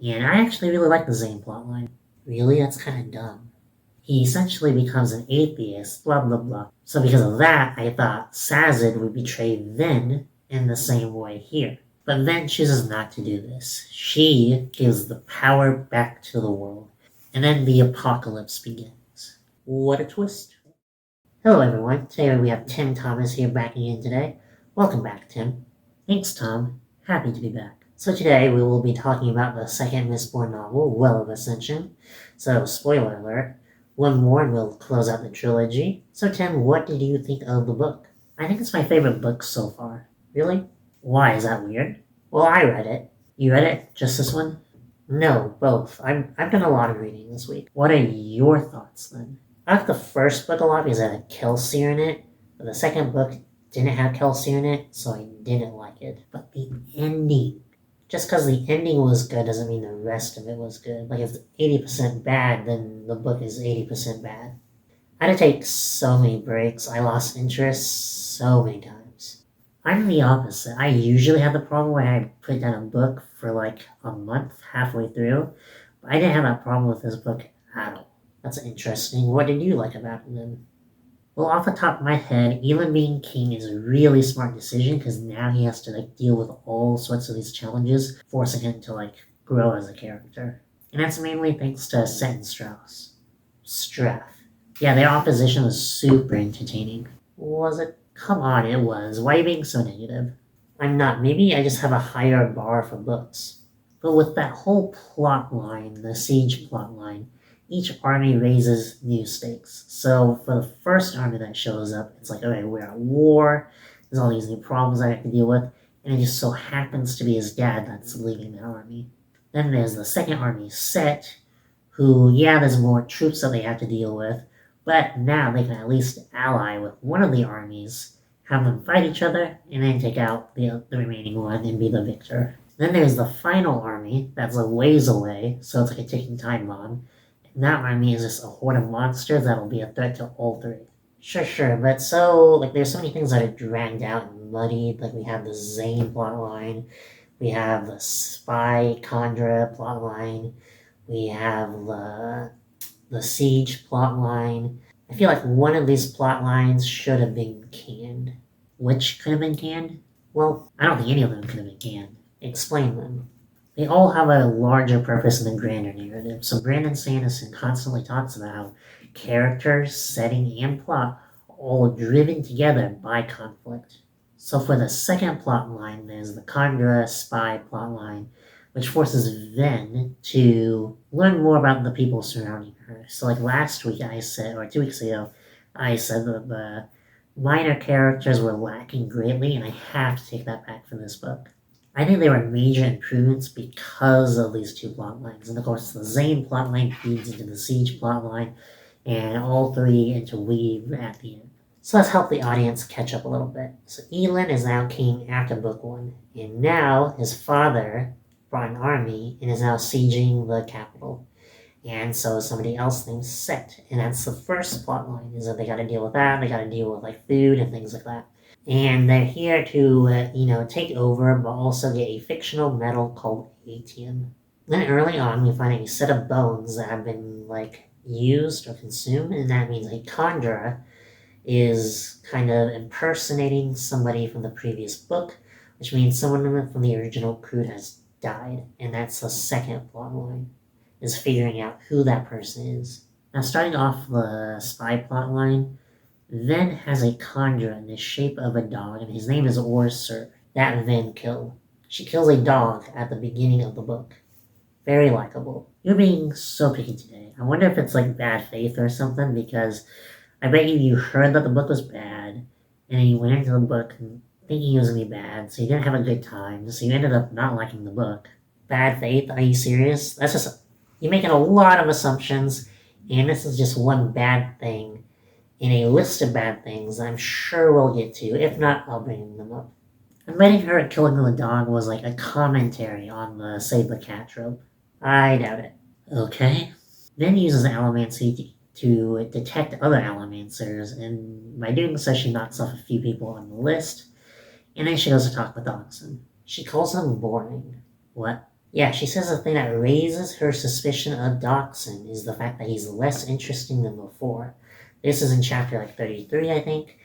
And I actually really like the Zane plotline. Really? That's kind of dumb. He essentially becomes an atheist, blah blah blah. So because of that, I thought Sazed would betray Vin in the same way here. But Vin chooses not to do this. She gives the power back to the world. And then the apocalypse begins. What a twist. Hello everyone, today we have Tim Thomas here back again today. Welcome back, Tim. Thanks, Tom. Happy to be back. So today we will be talking about the second Mistborn novel, Well of Ascension. So, spoiler alert, one more and we'll close out the trilogy. So Tim, what did you think of the book? I think it's my favorite book so far. Really? Why, is that weird? Well, I read it. You read it? Just this one? No, both. I've done a lot of reading this week. What are your thoughts then? I like the first book a lot because it had Kelsier in it, but the second book didn't have Kelsier in it, so I didn't like it. But the ending, just because the ending was good doesn't mean the rest of it was good. Like if it's 80% bad, then the book is 80% bad. I had to take so many breaks. I lost interest so many times. I'm the opposite. I usually have the problem where I put down a book for like a month halfway through, but I didn't have that problem with this book at all. That's interesting. What did you like about it then? Well, off the top of my head, Elon being king is a really smart decision because now he has to deal with all sorts of these challenges, forcing him to grow as a character. And that's mainly thanks to Set and Strauss. Straff. Yeah, their opposition was super entertaining. Was it? Come on, it was. Why are you being so negative? I'm not. Maybe I just have a higher bar for books. But with that whole plot line, the siege plot line, each army raises new stakes. So for the first army that shows up, it's like, okay, we're at war, there's all these new problems I have to deal with, and it just so happens to be his dad that's leading the army. Then there's the second army, Set, who, yeah, there's more troops that they have to deal with, but now they can at least ally with one of the armies, have them fight each other, and then take out the remaining one and be the victor. Then there's the final army that's a ways away, so it's like a ticking time bomb. And that army is just a horde of monsters that'll be a threat to all three. Sure, but there's so many things that are dragged out and muddied. Like, we have the Zane plotline, we have the Spy Chandra plotline, we have the Siege plotline. I feel like one of these plot lines should have been canned. Which could have been canned? Well, I don't think any of them could have been canned. Explain them. They all have a larger purpose in the grander narrative. So Brandon Sanderson constantly talks about how characters, setting, and plot are all driven together by conflict. So for the second plot line, there's the Chandra spy plot line, which forces Ven to learn more about the people surrounding her. So like last week I said, or 2 weeks ago, I said that the minor characters were lacking greatly, and I have to take that back for this book. I think they were major improvements because of these two plot lines. And of course, the Zane plotline feeds into the Siege plotline, and all three interweave at the end. So let's help the audience catch up a little bit. So Elin is now king after book one, and now his father brought an army and is now sieging the capital. And so somebody else named Set, and that's the first plot line, is that they gotta deal with that, they gotta deal with food and things like that. And they're here to, take over, but also get a fictional metal called Atium. Then early on, we find a set of bones that have been, used or consumed, and that means a conjurer is kind of impersonating somebody from the previous book, which means someone from the original crew has died, and that's the second plot line, is figuring out who that person is. Now, starting off the spy plot line, Ven has a conjurer in the shape of a dog, and his name is Orsur, that Ven killed. She kills a dog at the beginning of the book. Very likable. You're being so picky today. I wonder if it's bad faith or something, because I bet you heard that the book was bad, and then you went into the book thinking it was going to be bad, so you didn't have a good time, so you ended up not liking the book. Bad faith? Are you serious? That's just... You're making a lot of assumptions, and this is just one bad thing in a list of bad things I'm sure we'll get to. If not, I'll bring them up. I'm betting her killing the dog was a commentary on the save the cat trope. I doubt it. Okay. Then uses allomancy to detect other allomancers, and by doing so she knocks off a few people on the list, and then she goes to talk with Dawson. She calls him boring. What? Yeah, she says the thing that raises her suspicion of Dachshund is the fact that he's less interesting than before. This is in chapter 33, I think.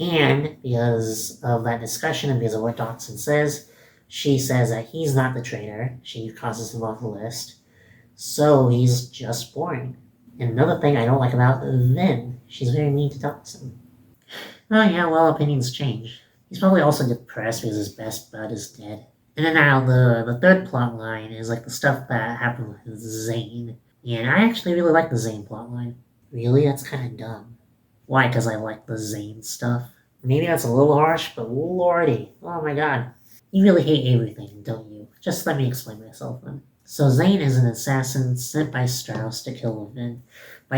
And because of that discussion and because of what Dachshund says, she says that he's not the traitor. She crosses him off the list. So he's just boring. And another thing I don't like about Vin, she's very mean to Dachshund. Oh yeah, well, opinions change. He's probably also depressed because his best bud is dead. And then now the third plot line is like the stuff that happened with Zane. And I actually really like the Zane plot line. Really? That's kind of dumb. Why? Because I like the Zane stuff. Maybe that's a little harsh, but lordy. Oh my god. You really hate everything, don't you? Just let me explain myself then. So Zane is an assassin sent by Strauss to kill Vin. But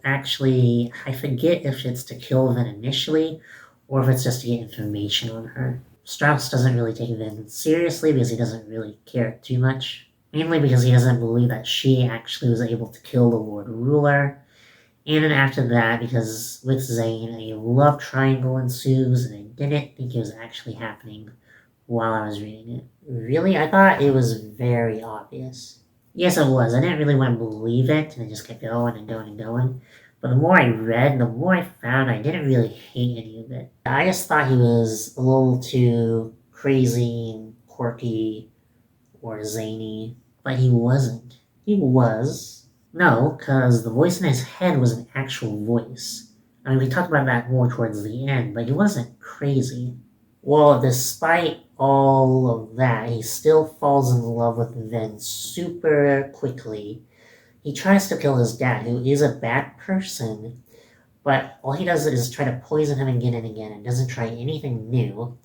I forget if it's to kill Vin initially, or if it's just to get information on her. Strauss doesn't really take Vin seriously because he doesn't really care too much. Mainly because he doesn't believe that she actually was able to kill the Lord Ruler. And then after that, because with Zane, a love triangle ensues, and I didn't think it was actually happening while I was reading it. Really? I thought it was very obvious. Yes, it was. I didn't really want to believe it, and it just kept going and going and going. But the more I read, the more I found I didn't really hate any of it. I just thought he was a little too crazy and quirky or zany, but he wasn't. He was. No, because the voice in his head was an actual voice. I mean, we talked about that more towards the end, but he wasn't crazy. Well, despite all of that, he still falls in love with Vin super quickly. He tries to kill his dad, who is a bad person, but all he does is try to poison him again and again and doesn't try anything new.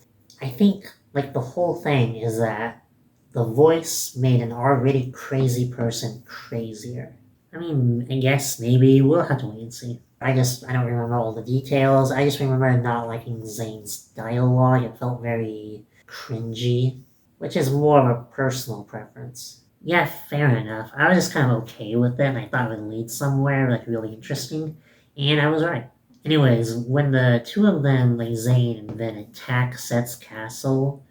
I think, like, the whole thing is that the voice made an already crazy person crazier. I mean, I guess maybe we'll have to wait and see. I don't remember all the details. I just remember not liking Zane's dialogue. It felt very cringy, which is more of a personal preference. Yeah, fair enough. I was just kind of okay with it, and I thought it would lead somewhere, like, really interesting, and I was right. Anyways, when the two of them, like Zane and Vin, attack Set's castle,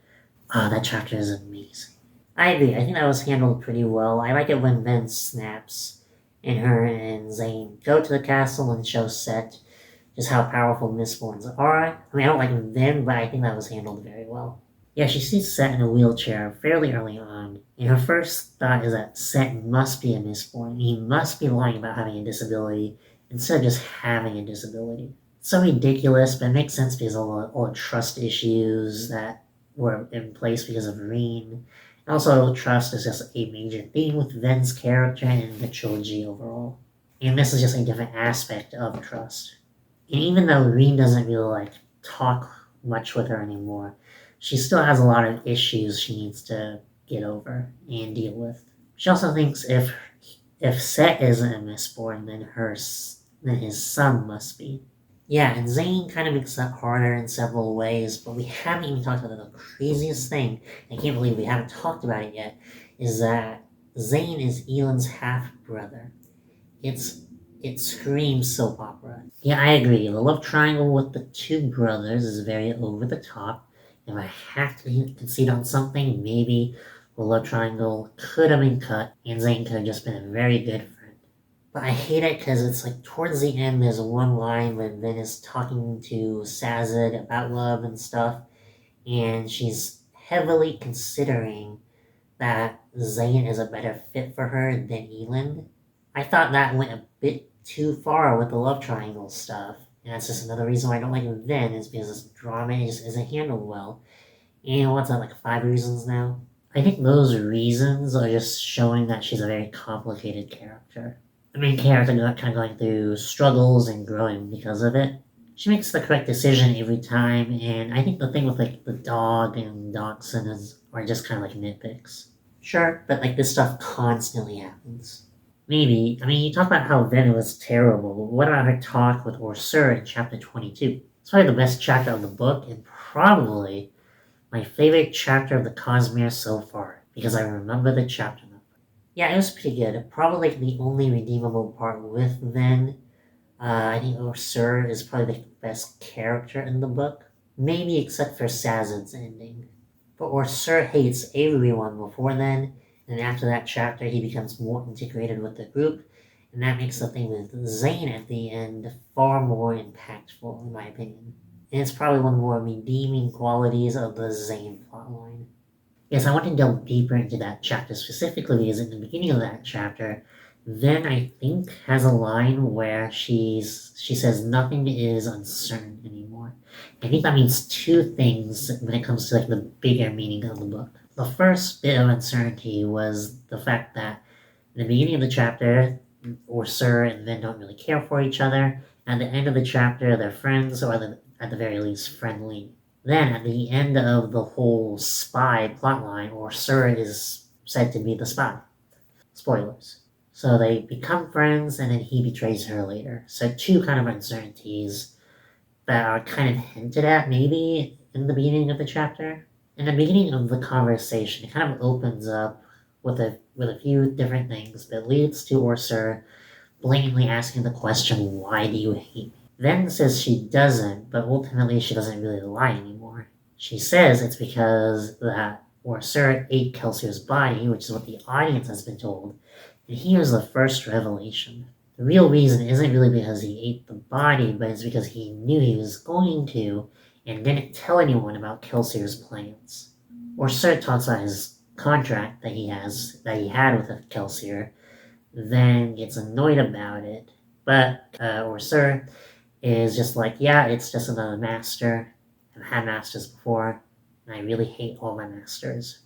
that chapter is amazing. I agree. I think that was handled pretty well. I like it when Vin snaps and her and Zane go to the castle and show Set just how powerful Mistborns are. I mean, I don't like Vin, but I think that was handled very well. Yeah, she sees Set in a wheelchair fairly early on, and her first thought is that Set must be a Mistborn. He must be lying about having a disability instead of just having a disability. It's so ridiculous, but it makes sense because all the trust issues that were in place because of Reen. Also, trust is just a major theme with Ven's character and the trilogy overall. And this is just a different aspect of trust. And even though Reen doesn't really talk much with her anymore, she still has a lot of issues she needs to get over and deal with. She also thinks if Set isn't a Mistborn, then his son must be. Yeah, and Zane kind of makes that harder in several ways, but we haven't even talked about the craziest thing. I can't believe we haven't talked about it yet. Is that Zane is Elend's half brother. It screams soap opera. Yeah, I agree. The love triangle with the two brothers is very over the top. If I have to concede on something, maybe the love triangle could have been cut, and Zane could have just been a very good friend. But I hate it because it's like towards the end, there's one line when Vin is talking to Sazed about love and stuff, and she's heavily considering that Zane is a better fit for her than Elend. I thought that went a bit too far with the love triangle stuff. And that's just another reason why I don't like Vin, is because this drama just isn't handled well. And what's that, like 5 reasons now? I think those reasons are just showing that she's a very complicated character. The main character kind of going through struggles and growing because of it. She makes the correct decision every time, and I think the thing with like the dog and Dachshund are just kind of like nitpicks. Sure, but like this stuff constantly happens. Maybe. I mean, you talk about how Vin was terrible, but what about her talk with Orsur in chapter 22? It's probably the best chapter of the book, and probably my favorite chapter of the Cosmere so far, because I remember the chapter number. Yeah, it was pretty good. Probably like the only redeemable part with Vin. I think Orsur is probably the best character in the book. Maybe except for Sazed's ending. But Orsur hates everyone before then, And after that chapter, he becomes more integrated with the group, and that makes the thing with Zane at the end far more impactful, in my opinion. And it's probably one of the more redeeming qualities of the Zane plotline. Yes, I want to delve deeper into that chapter specifically because in the beginning of that chapter, Ven, I think, has a line where she says nothing is uncertain anymore. I think that means two things when it comes to like the bigger meaning of the book. The first bit of uncertainty was the fact that in the beginning of the chapter, Sir and Ven don't really care for each other. At the end of the chapter, they're friends, or at the very least, friendly. Then, at the end of the whole spy plotline, Sir is said to be the spy. Spoilers. So they become friends, and then he betrays her later. So two kind of uncertainties that are kind of hinted at, maybe, in the beginning of the chapter. In the beginning of the conversation, it kind of opens up with a few different things that leads to Sir blatantly asking the question, "Why do you hate me?" Ven says she doesn't, but ultimately she doesn't really lie anymore. She says it's because that Sir ate Kelsier's body, which is what the audience has been told, and here's the first revelation. The real reason isn't really because he ate the body, but it's because he knew he was going to and didn't tell anyone about Kelsier's plans. Sir talks about his contract that he had with Kelsier, then gets annoyed about it. But Sir is just like, yeah, it's just another master. I've had masters before, and I really hate all my masters.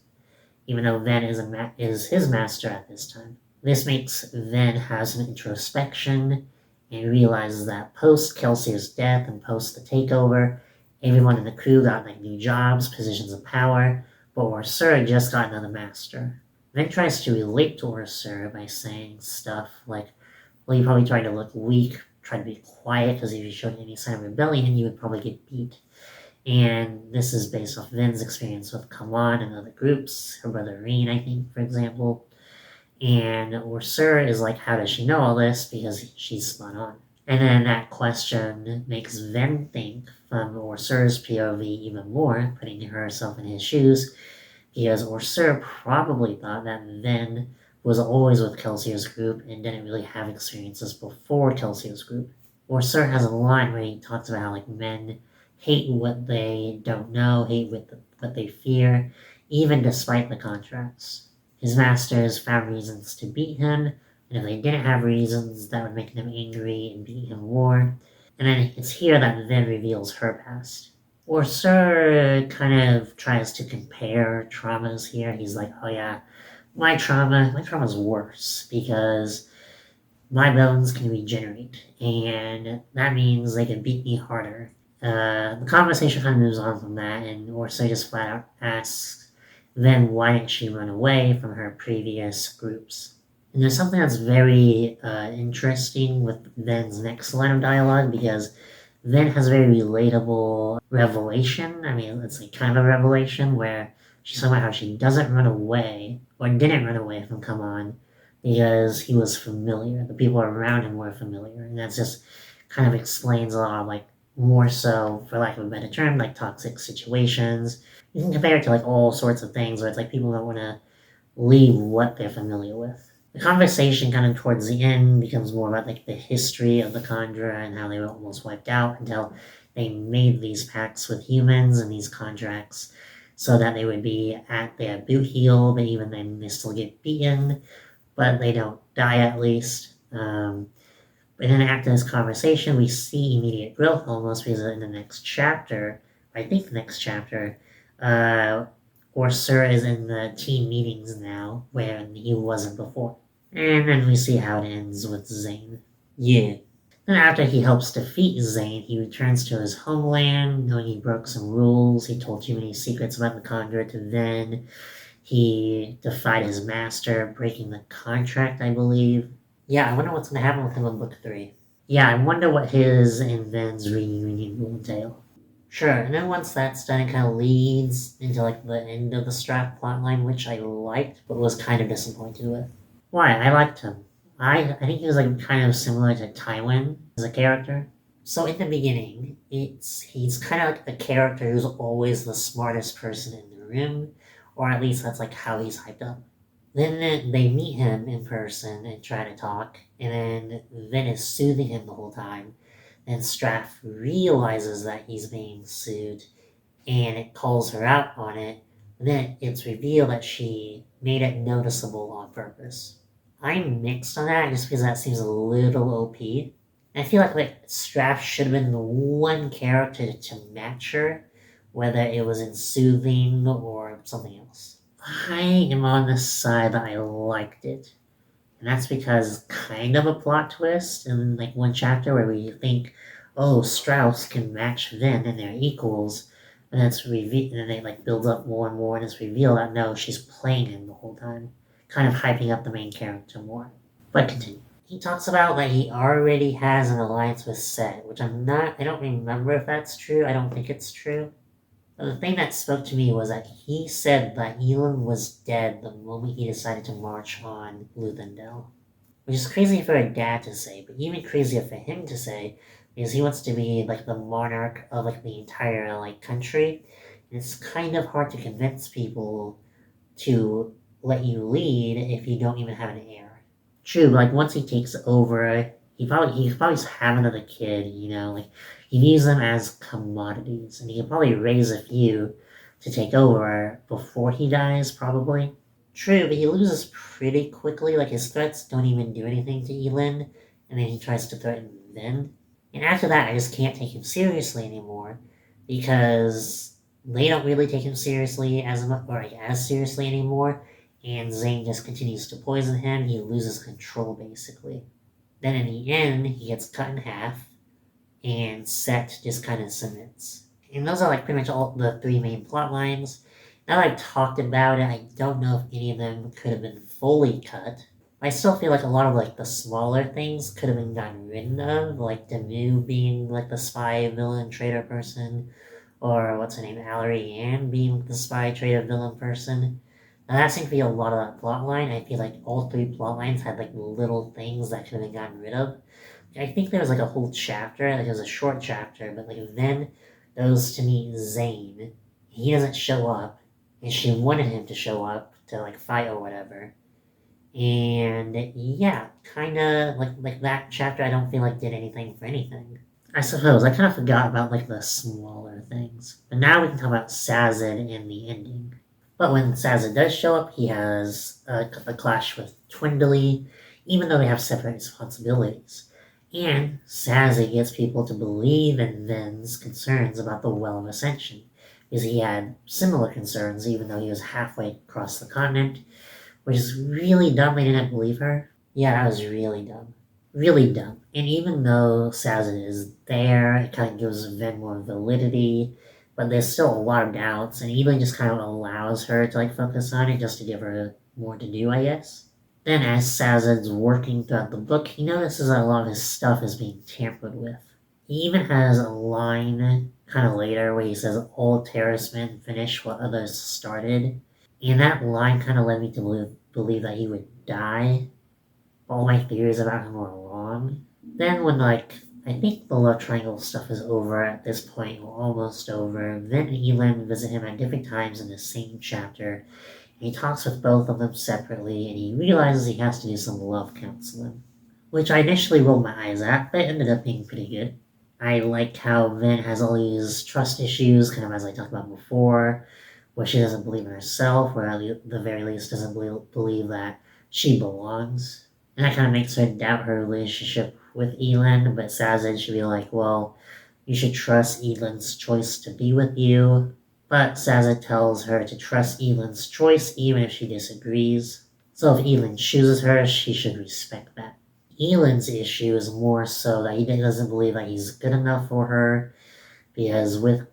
Even though Ven is his master at this time. This makes Ven have some introspection and realizes that post Kelsier's death and post the takeover, everyone in the crew got like new jobs, positions of power, but Sir just got another master. Ven tries to relate to Sir by saying stuff like, well, you probably tried to look weak, try to be quiet, because if you showed any sign of rebellion, you would probably get beat. And this is based off Ven's experience with Kalan and other groups, her brother Reen, I think, for example. And Sir is like, how does she know all this? Because she's spun on. And then that question makes Ven think from Sir's POV even more, putting herself in his shoes, because Sir probably thought that Ven was always with Kelsier's group and didn't really have experiences before Kelsier's group. Sir has a line where he talks about how like men hate what they don't know, hate what they fear, even despite the contracts. His masters found reasons to beat him, and if they didn't have reasons, that would make them angry and beat him more. And then it's here that Ven reveals her past. Sir kind of tries to compare traumas here. He's like, oh yeah, my trauma's worse because my bones can regenerate, and that means they can beat me harder. The conversation kind of moves on from that, and Sir just flat out asks, then why didn't she run away from her previous groups? And there's something that's very interesting with Ven's next line of dialogue, because Ven has a very relatable revelation. I mean, it's like kind of a revelation where she's talking about how she doesn't run away, or didn't run away from Come On, because he was familiar. The people around him were familiar. And that just kind of explains a lot of like, more so, for lack of a better term, like toxic situations. You can compare it to like all sorts of things where it's like people don't want to leave what they're familiar with. The conversation kind of towards the end becomes more about like the history of the Kandra and how they were almost wiped out until they made these pacts with humans and these contracts so that they would be at their boot heel, but even then they still get beaten, but they don't die at least. But then after this conversation, we see immediate growth almost, because in the next chapter, I think the next chapter, Sir is in the team meetings now, where he wasn't before. And then we see how it ends with Zane. Yeah. Then after he helps defeat Zane, he returns to his homeland, knowing he broke some rules. He told too many secrets about the Conjurer to Ven. He defied his master, breaking the contract, I believe. Yeah, I wonder what's going to happen with him in book 3. Yeah, I wonder what his and Ven's reunion will entail. Sure, and then once that's done, it kind of leads into like the end of the Strat plotline, which I liked, but was kind of disappointed with. Why? I liked him. I think he was like kind of similar to Tywin as a character. So in the beginning, he's kind of like the character who's always the smartest person in the room, or at least that's like how he's hyped up. Then they meet him in person and try to talk, and then Vin is soothing him the whole time. And Straff realizes that he's being soothed, and it calls her out on it. And then it's revealed that she made it noticeable on purpose. I'm mixed on that just because that seems a little OP. I feel like Straff should have been the one character to match her, whether it was in soothing or something else. I am on the side that I liked it. And that's because kind of a plot twist in like one chapter where we think, oh, Strauss can match Vin and they're equals, and and then they like build up more and more, and it's revealed that no, she's playing him the whole time, kind of hyping up the main character more. But continue. He talks about that he already has an alliance with Set, which I don't remember if that's true. I don't think it's true. But the thing that spoke to me was that he said that Elon was dead the moment he decided to march on Luthendale. Which is crazy for a dad to say, but even crazier for him to say, because he wants to be like the monarch of like the entire like country. And it's kind of hard to convince people to let you lead if you don't even have an heir. True, but like once he takes over, he could probably just have another kid, like he views them as commodities, and he could probably raise a few to take over before he dies, probably. True, but he loses pretty quickly. Like his threats don't even do anything to Elin, and then he tries to threaten Vin. And after that, I just can't take him seriously anymore because they don't really take him seriously as much or like as seriously anymore. And Zane just continues to poison him. He loses control basically. Then in the end, he gets cut in half, and Set just kind of submits. And those are like pretty much all the three main plot lines. Now that I've talked about it, I don't know if any of them could have been fully cut. I still feel like a lot of like the smaller things could have been gotten rid of, like Demu being like the spy villain traitor person, or what's her name, Allery Ann being the spy traitor villain person. Now that seemed to be a lot of that plot line. I feel like all three plot lines had like little things that could have been gotten rid of. I think there was like a whole chapter, like it was a short chapter, but like then goes to meet Zane. He doesn't show up, and she wanted him to show up to like fight or whatever. And yeah, kind of like that chapter. I don't feel like did anything for anything. I suppose I kind of forgot about like the smaller things, but now we can talk about Sazed and the ending. But when Sazed does show up, he has a clash with Twindly, even though they have separate responsibilities. And Sazed gets people to believe in Vin's concerns about the Well of Ascension, because he had similar concerns even though he was halfway across the continent, which is really dumb they didn't believe her. Yeah, that was really dumb. Really dumb. And even though Sazed is there, it kind of gives Vin more validity, but there's still a lot of doubts, and Evelyn just kind of allows her to like focus on it just to give her more to do, I guess. Then as Sazed's working throughout the book, he notices that a lot of his stuff is being tampered with. He even has a line kind of later where he says, all terrorist men finish what others started. And that line kind of led me to believe that he would die. All my theories about him were wrong. Then when I think the love triangle stuff is over at this point, or almost over, Vin and Elin visit him at different times in the same chapter. And he talks with both of them separately, and he realizes he has to do some love counseling. Which I initially rolled my eyes at, but it ended up being pretty good. I like how Vin has all these trust issues, kind of as I talked about before, where she doesn't believe in herself, or at the very least doesn't believe that she belongs. And that kind of makes her doubt her relationship with Elin, but Sazed should be like, well, you should trust Elin's choice to be with you. But Sazed tells her to trust Elin's choice even if she disagrees. So if Elin chooses her, she should respect that. Elin's issue is more so that he doesn't believe that he's good enough for her, because with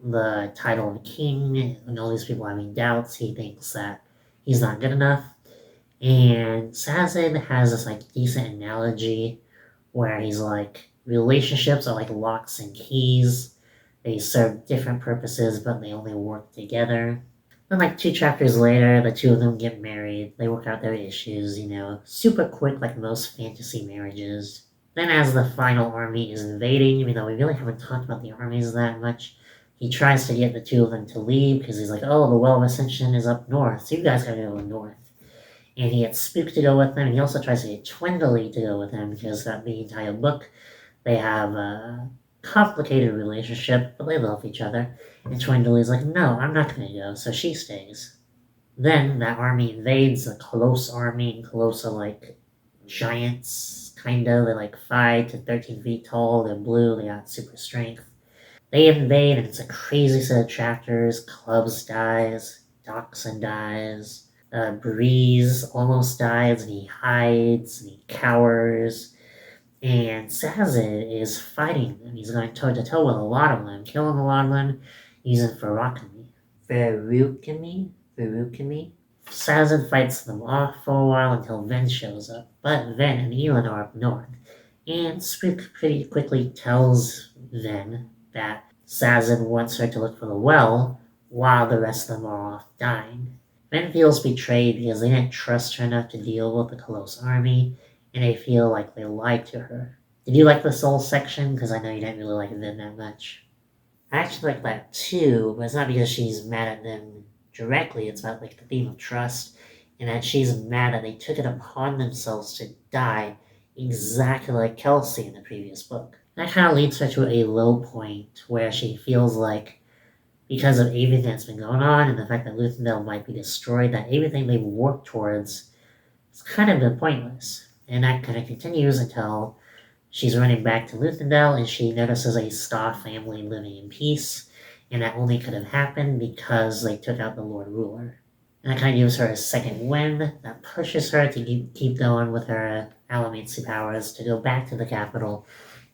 the title of king and all these people having doubts, he thinks that he's not good enough. And Sazed has this decent analogy where he's like, relationships are like locks and keys. They serve different purposes, but they only work together. Then 2 chapters later, the two of them get married. They work out their issues, super quick like most fantasy marriages. Then as the final army is invading, even though we really haven't talked about the armies that much, he tries to get the two of them to leave because he's like, oh, the Well of Ascension is up north, so you guys gotta go north. And he gets Spook to go with him, and he also tries to get Twindly to go with him because that the entire book they have a complicated relationship, but they love each other. And Twindly's like, no, I'm not going to go, so she stays. Then that army invades the Coloss army, and Coloss are like giants, kind of. They're like 5 to 13 feet tall, they're blue, they got super strength. They invade, and it's a crazy set of chapters. Clubs dies, Dachshund dies, Breeze almost dies, and he hides, and he cowers. And Sazed is fighting them. He's going toe to toe with a lot of them, killing a lot of them, using Ferrokami. Verukami? Sazed fights them off for a while until Ven shows up. But Ven and Elin are up north. And Spook pretty quickly tells Ven that Sazed wants her to look for the well while the rest of them are off dying. Ven feels betrayed because they didn't trust her enough to deal with the Coloss army, and they feel like they lied to her. Did you like this whole section? Because I know you didn't really like Ven that much. I actually like that too, but it's not because she's mad at them directly. It's about like the theme of trust, and that she's mad that they took it upon themselves to die exactly like Kelsey in the previous book. That kind of leads her to a low point where she feels like because of everything that's been going on and the fact that Luthendale might be destroyed, that everything they've worked towards has kind of been pointless. And that kind of continues until she's running back to Luthendale and she notices a Star family living in peace, and that only could have happened because they took out the Lord Ruler. And that kind of gives her a second wind that pushes her to keep going with her Allomancy powers to go back to the capital,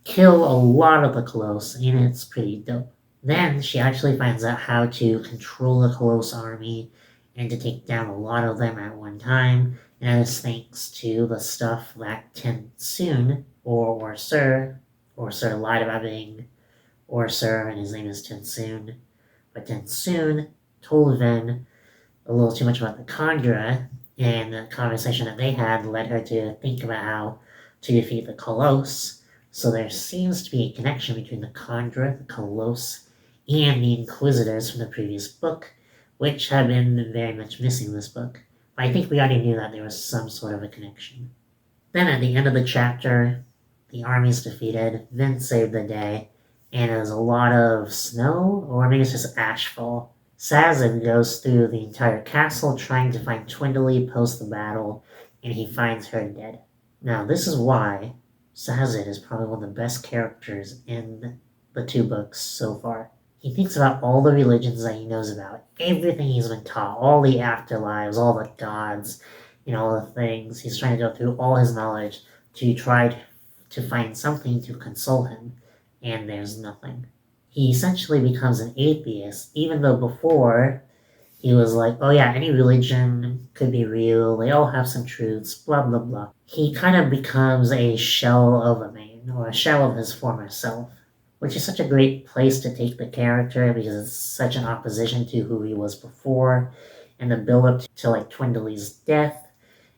kill a lot of the Coloss, and it's pretty dope. Then she actually finds out how to control the Coloss army and to take down a lot of them at one time, and that is thanks to the stuff that Tensoon, or Sir lied about being Sir, and his name is Tensoon, but Tensoon told Ven a little too much about the Kandra, and the conversation that they had led her to think about how to defeat the Coloss. So there seems to be a connection between the Kandra, the Coloss, and the Inquisitors from the previous book, which have been very much missing in this book. But I think we already knew that there was some sort of a connection. Then at the end of the chapter, the army's defeated, Ven saved the day, and there's a lot of snow, or maybe it's just ashfall. Sazed goes through the entire castle trying to find Twindly post the battle, and he finds her dead. Now, this is why Sazed is probably one of the best characters in the 2 books so far. He thinks about all the religions that he knows about, everything he's been taught, all the afterlives, all the gods, all the things. He's trying to go through all his knowledge to try to find something to console him, and there's nothing. He essentially becomes an atheist, even though before he was like, oh yeah, any religion could be real, they all have some truths, blah blah blah. He kind of becomes a shell of a man, or a shell of his former self, which is such a great place to take the character because it's such an opposition to who he was before, and the build up to like Twindly's death,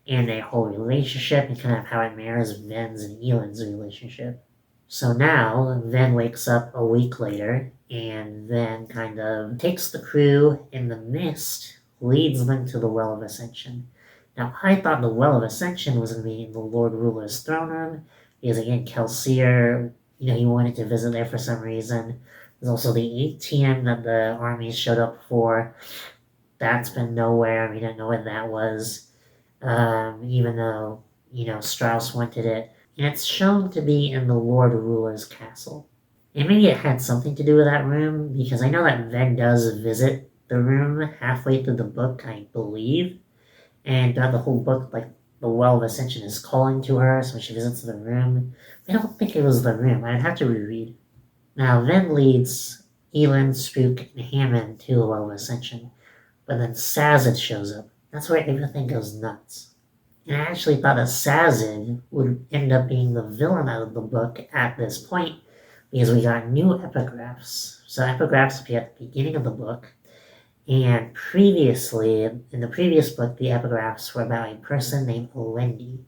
and their whole relationship, and kind of how it mirrors Ven's and Elin's relationship. So now, Ven wakes up a week later, and then kind of takes the crew in the mist, leads them to the Well of Ascension. Now, I thought the Well of Ascension was going to be in the Lord Ruler's throne room, because again, Kelsier, he wanted to visit there for some reason. There's also the ATM that the armies showed up for. That's been nowhere. We didn't know what that was. Even though, Strauss wanted it. And it's shown to be in the Lord Ruler's castle. And maybe it had something to do with that room, because I know that Ven does visit the room halfway through the book, I believe. And throughout the whole book, like, the Well of Ascension is calling to her, so when she visits the room, I don't think it was the room. I'd have to reread. Now, Ven leads Elin, Spook, and Hammond to the Well of Ascension, but then Sazed shows up. That's where everything goes nuts. And I actually thought that Sazed would end up being the villain out of the book at this point, because we got new epigraphs. So epigraphs appear at the beginning of the book, and previously, in the previous book, the epigraphs were about a person named Elendi,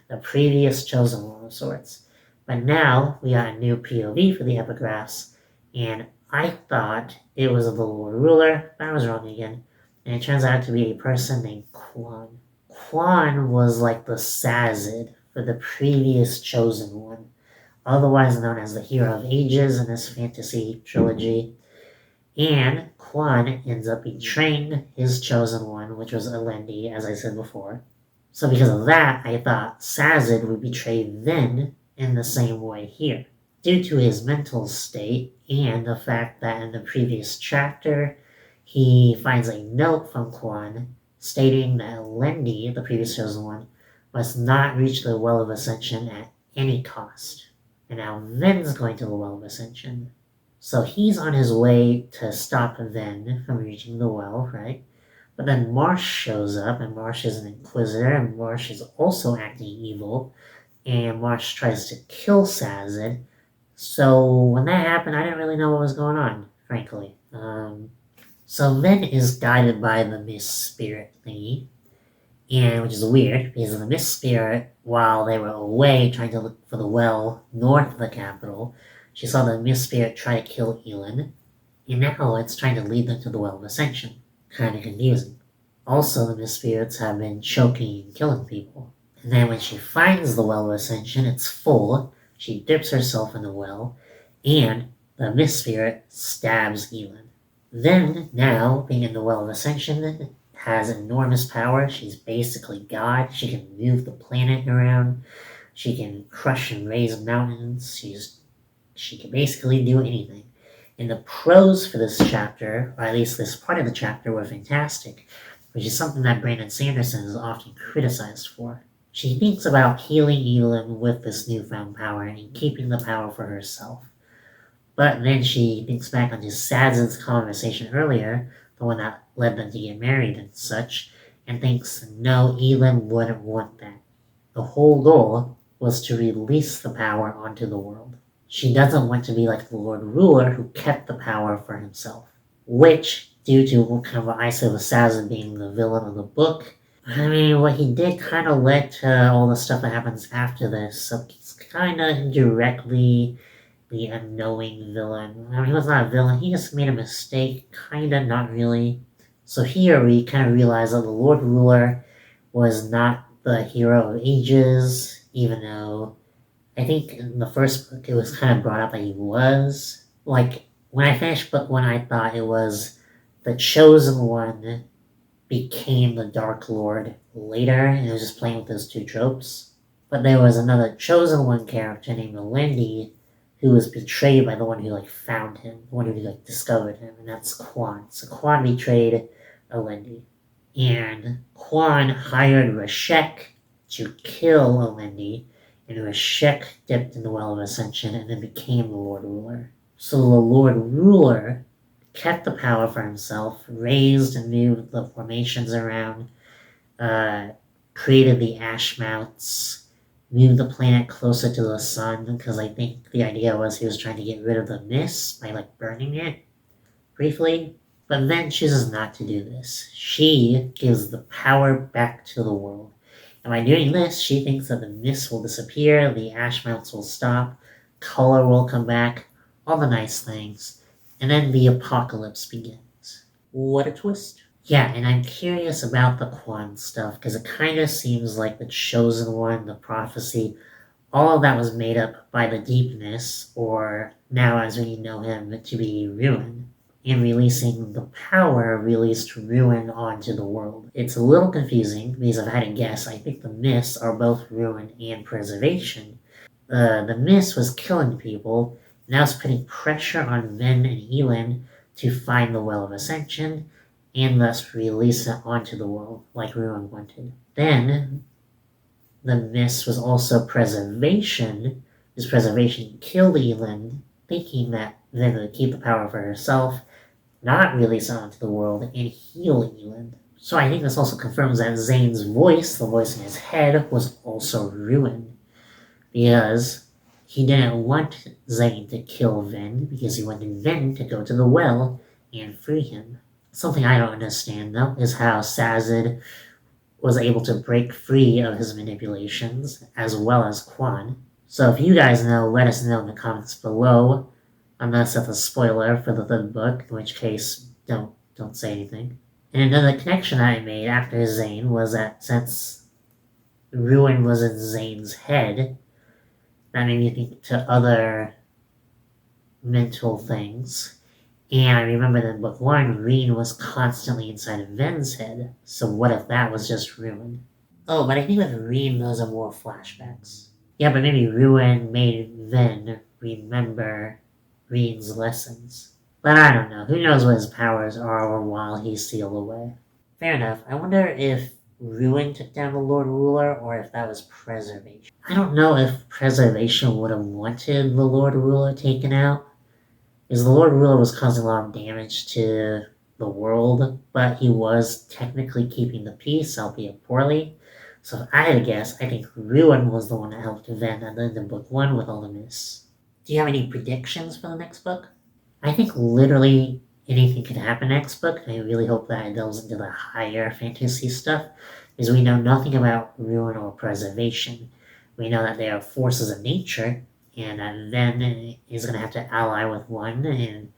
the previous chosen one of sorts. But now, we got a new POV for the epigraphs, and I thought it was the Lord Ruler, but I was wrong again, and it turns out to be a person named Quan. Quan was like the Sazed for the previous Chosen One, otherwise known as the Hero of Ages in this fantasy trilogy. And Quan ends up betraying his Chosen One, which was Alendi, as I said before. So because of that, I thought Sazed would betray Vin in the same way here. Due to his mental state and the fact that in the previous chapter, he finds a note from Quan stating that Alendi, the previous Chosen One, must not reach the Well of Ascension at any cost. And now Vin's going to the Well of Ascension. So he's on his way to stop Vin from reaching the well, right? But then Marsh shows up, and Marsh is an Inquisitor, and Marsh is also acting evil, and Marsh tries to kill Sazed. So when that happened, I didn't really know what was going on, frankly. So Vin is guided by the Mist Spirit thingy, and which is weird, because the Mist Spirit, while they were away trying to look for the well north of the capital, she saw the Mist Spirit try to kill Elend, and now it's trying to lead them to the Well of Ascension. Kind of confusing. Also, the Mist Spirits have been choking and killing people. And then when she finds the Well of Ascension, it's full. She dips herself in the well, and the Mist Spirit stabs Elend. Then, now, being in the Well of Ascension, has enormous power. She's basically God. She can move the planet around. She can crush and raise mountains. She can basically do anything. And the prose for this chapter, or at least this part of the chapter, were fantastic, which is something that Brandon Sanderson is often criticized for. She thinks about healing Elend with this newfound power and keeping the power for herself. But then she thinks back on his Sazed's conversation earlier, the one that led them to get married and such, and thinks, no, Elend wouldn't want that. The whole goal was to release the power onto the world. She doesn't want to be like the Lord Ruler who kept the power for himself. Which, due to kind of what I said with Sazed being the villain of the book, I mean, what he did kind of led to all the stuff that happens after this, so he's kind of indirectly the unknowing villain. I mean, he was not a villain, he just made a mistake, kind of, not really. So here we kind of realize that the Lord Ruler was not the Hero of Ages, even though I think in the first book it was kind of brought up that he was. Like, when I finished book one, I thought it was the Chosen One became the Dark Lord later, and it was just playing with those two tropes. But there was another Chosen One character named Alendi who was betrayed by the one who found him, the one who discovered him, and that's Quan. So Quan betrayed Alendi. And Quan hired Rashek to kill Alendi, and Rashek dipped in the Well of Ascension and then became the Lord Ruler. So the Lord Ruler kept the power for himself, raised and moved the formations around, created the ash mounts, moved the planet closer to the sun, because I think the idea was he was trying to get rid of the mist by burning it briefly. But then chooses not to do this. She gives the power back to the world. And by doing this, she thinks that the mist will disappear, the ash mounts will stop, color will come back, all the nice things, and then the apocalypse begins. What a twist. Yeah, and I'm curious about the Quan stuff, because it kind of seems like the Chosen One, the prophecy, all of that was made up by the Deepness, or now as we know him to be Ruin. And releasing the power released Ruin onto the world. It's a little confusing, because I've had to guess. I think the Mists are both Ruin and Preservation. The Mist was killing people, now it's putting pressure on Vin and Elend to find the Well of Ascension, and thus release it onto the world, like Ruin wanted. Then, the Mist was also Preservation, because Preservation killed Elend, thinking that Vin would keep the power for herself, not release it onto the world, and heal Elend. So I think this also confirms that Zane's voice, the voice in his head, was also Ruin, because he didn't want Zane to kill Vin, because he wanted Vin to go to the well and free him. Something I don't understand, though, is how Sazed was able to break free of his manipulations, as well as Quan. So if you guys know, let us know in the comments below, unless that's a spoiler for the third book, in which case, don't say anything. And another connection I made after Zane was that since Ruin was in Zane's head, that made me think to other mental things. And I remember that in book one, Reen was constantly inside of Ven's head. So what if that was just Ruin? Oh, but I think with Reen, those are more flashbacks. Yeah, but maybe Ruin made Ven remember Reen's lessons. But I don't know. Who knows what his powers are while he's sealed away? Fair enough. I wonder if Ruin took down the Lord Ruler or if that was Preservation. I don't know if Preservation would have wanted the Lord Ruler taken out, because the Lord Ruler was causing a lot of damage to the world, but he was technically keeping the peace, albeit poorly. So if I had to guess, I think Ruin was the one that helped Ven at the end of book one with all the miss. Do you have any predictions for the next book? I think literally anything could happen next book, and I really hope that it delves into the higher fantasy stuff, because we know nothing about Ruin or Preservation. We know that they are forces of nature, and then is going to have to ally with one and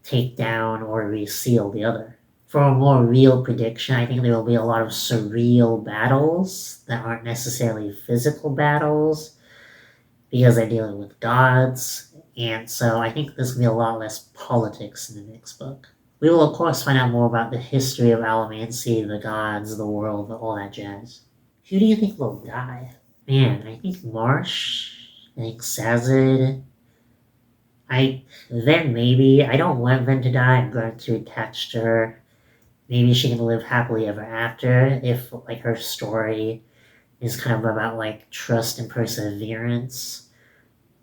take down or reseal the other. For a more real prediction, I think there will be a lot of surreal battles that aren't necessarily physical battles because they're dealing with gods, and so I think there's going to be a lot less politics in the next book. We will, of course, find out more about the history of Alamancy, the gods, the world, all that jazz. Who do you think will die? Man, I think Marsh. I think Sazed. Then maybe. I don't want Ven to die. I'm going to attach to her. Maybe she can live happily ever after if, like, her story is kind of about, like, trust and perseverance.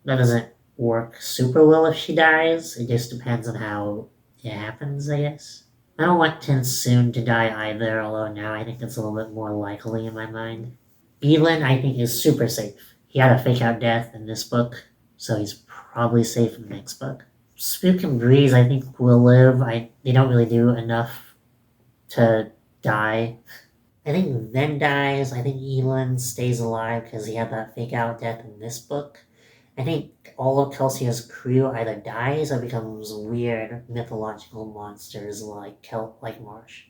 That doesn't work super well if she dies. It just depends on how it happens, I guess. I don't want Tensoon to die either, although now I think it's a little bit more likely in my mind. Elin, I think, is super safe. He had a fake out death in this book, so he's probably safe in the next book. Spook and Breeze, I think, will live. They don't really do enough to die. I think Ven dies. I think Elin stays alive because he had that fake out death in this book. I think all of Kelsia's crew either dies or becomes weird mythological monsters like Marsh.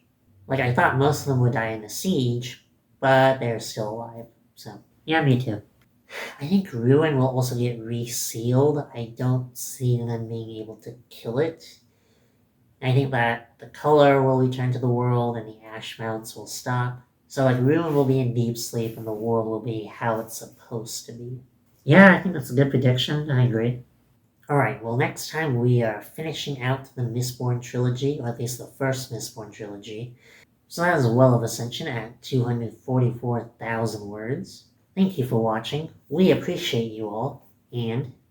Like, I thought most of them would die in the siege, but they're still alive. So, yeah, me too. I think Ruin will also get resealed. I don't see them being able to kill it. I think that the color will return to the world and the ash mounts will stop. So, like, Ruin will be in deep sleep and the world will be how it's supposed to be. Yeah, I think that's a good prediction. I agree. Alright, well, next time we are finishing out the Mistborn trilogy, or at least the first Mistborn trilogy. So that is Well of Ascension at 244,000 words. Thank you for watching. We appreciate you all, and